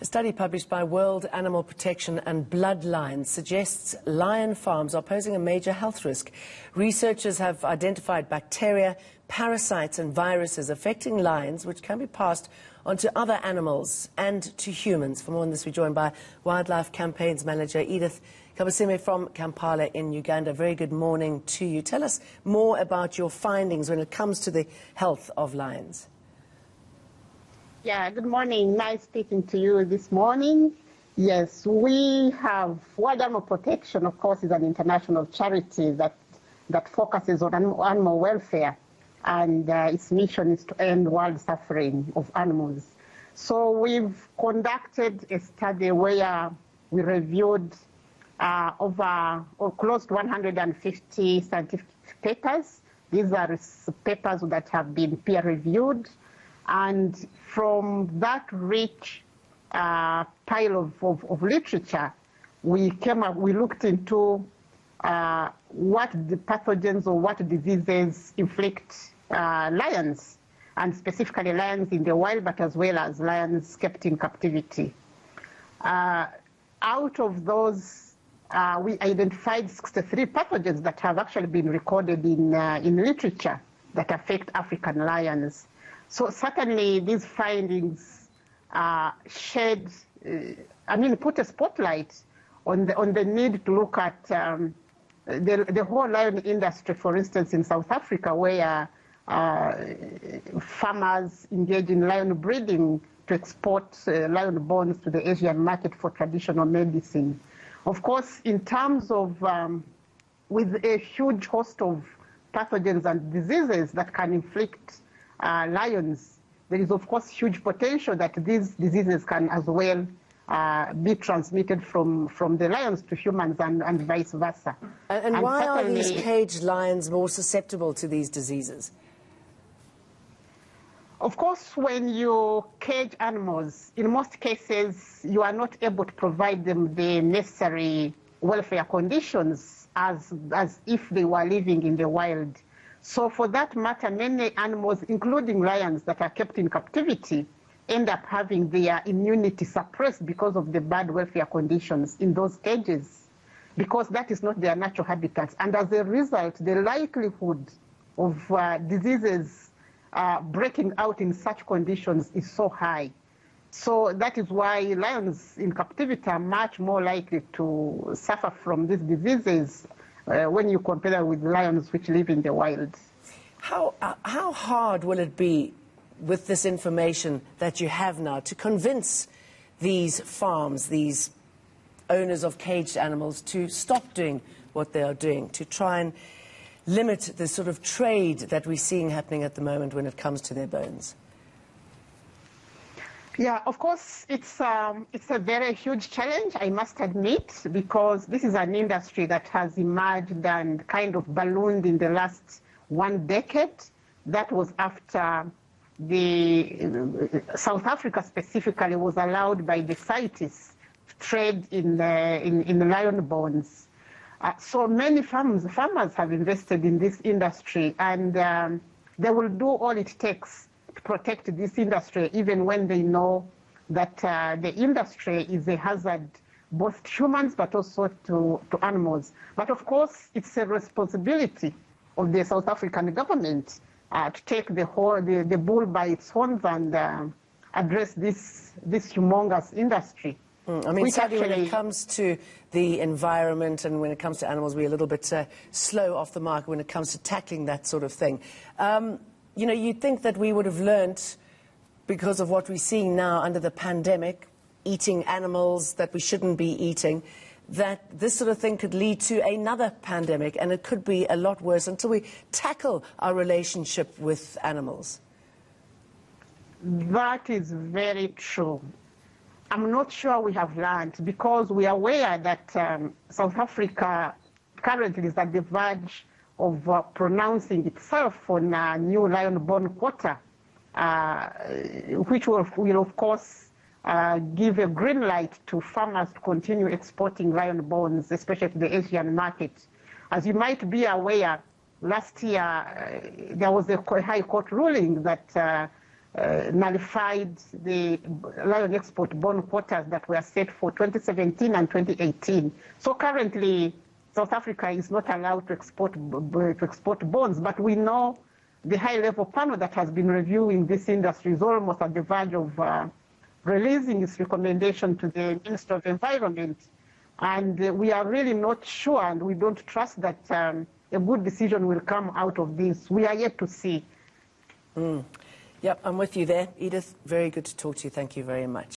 A study published by World Animal Protection and Bloodlines suggests lion farms are posing a major health risk. Researchers have identified bacteria, parasites and viruses affecting lions, which can be passed on to other animals and to humans. For more on this, we're joined by Wildlife Campaigns Manager Edith Kabesiime from Kampala in Uganda. Very good morning to you. Tell us more about your findings when it comes to the health of lions. Yeah, good morning. Nice speaking to you this morning. Yes, we have World Animal Protection, of course, is an international charity that focuses on animal welfare, and its mission is to end world suffering of animals. So we've conducted a study where we reviewed close to 150 scientific papers. These are papers that have been peer-reviewed. And from that rich pile of literature, we looked into what the pathogens or what diseases inflict lions, and specifically lions in the wild, but as well as lions kept in captivity. Out of those, we identified 63 pathogens that have actually been recorded in literature that affect African lions. So certainly these findings put a spotlight on the need to look at the whole lion industry, for instance, in South Africa, where farmers engage in lion breeding to export lion bones to the Asian market for traditional medicine. Of course, in terms of, with a huge host of pathogens and diseases that can inflict lions, there is of course huge potential that these diseases can as well be transmitted from the lions to humans and vice versa. And why are these caged lions more susceptible to these diseases? Of course, when you cage animals, in most cases, you are not able to provide them the necessary welfare conditions as if they were living in the wild. So for that matter, many animals, including lions that are kept in captivity, end up having their immunity suppressed because of the bad welfare conditions in those cages, because that is not their natural habitat. And as a result, the likelihood of diseases breaking out in such conditions is so high. So that is why lions in captivity are much more likely to suffer from these diseases when you compare them with lions which live in the wild. How hard will it be with this information that you have now to convince these farms, these owners of caged animals, to stop doing what they are doing, to try and limit the sort of trade that we're seeing happening at the moment when it comes to their bones? Yeah, of course, it's a very huge challenge, I must admit, because this is an industry that has emerged and kind of ballooned in the last 1 decade. That was after South Africa specifically was allowed by the CITES to trade in lion bones. So many farmers have invested in this industry, and they will do all it takes to protect this industry, even when they know that the industry is a hazard both to humans but also to animals. But of course, it's a responsibility of the South African government to take the bull by its horns and address this humongous industry. I mean, sadly, when it comes to the environment and when it comes to animals, we're a little bit slow off the mark when it comes to tackling that sort of thing. You know, you'd think that we would have learnt, because of what we're seeing now under the pandemic, eating animals that we shouldn't be eating, that this sort of thing could lead to another pandemic, and it could be a lot worse until we tackle our relationship with animals. That is very true. I'm not sure we have learned, because we are aware that South Africa currently is at the verge of pronouncing itself on a new lion bone quota, which will of course give a green light to farmers to continue exporting lion bones, especially to the Asian market. As you might be aware, last year there was a High Court ruling that nullified the lion export bond quotas that were set for 2017 and 2018. So currently, South Africa is not allowed to export bonds, but we know the high-level panel that has been reviewing this industry is almost at the verge of releasing its recommendation to the Minister of Environment. And we are really not sure, and we don't trust that a good decision will come out of this. We are yet to see. Yep, I'm with you there. Edith, very good to talk to you. Thank you very much.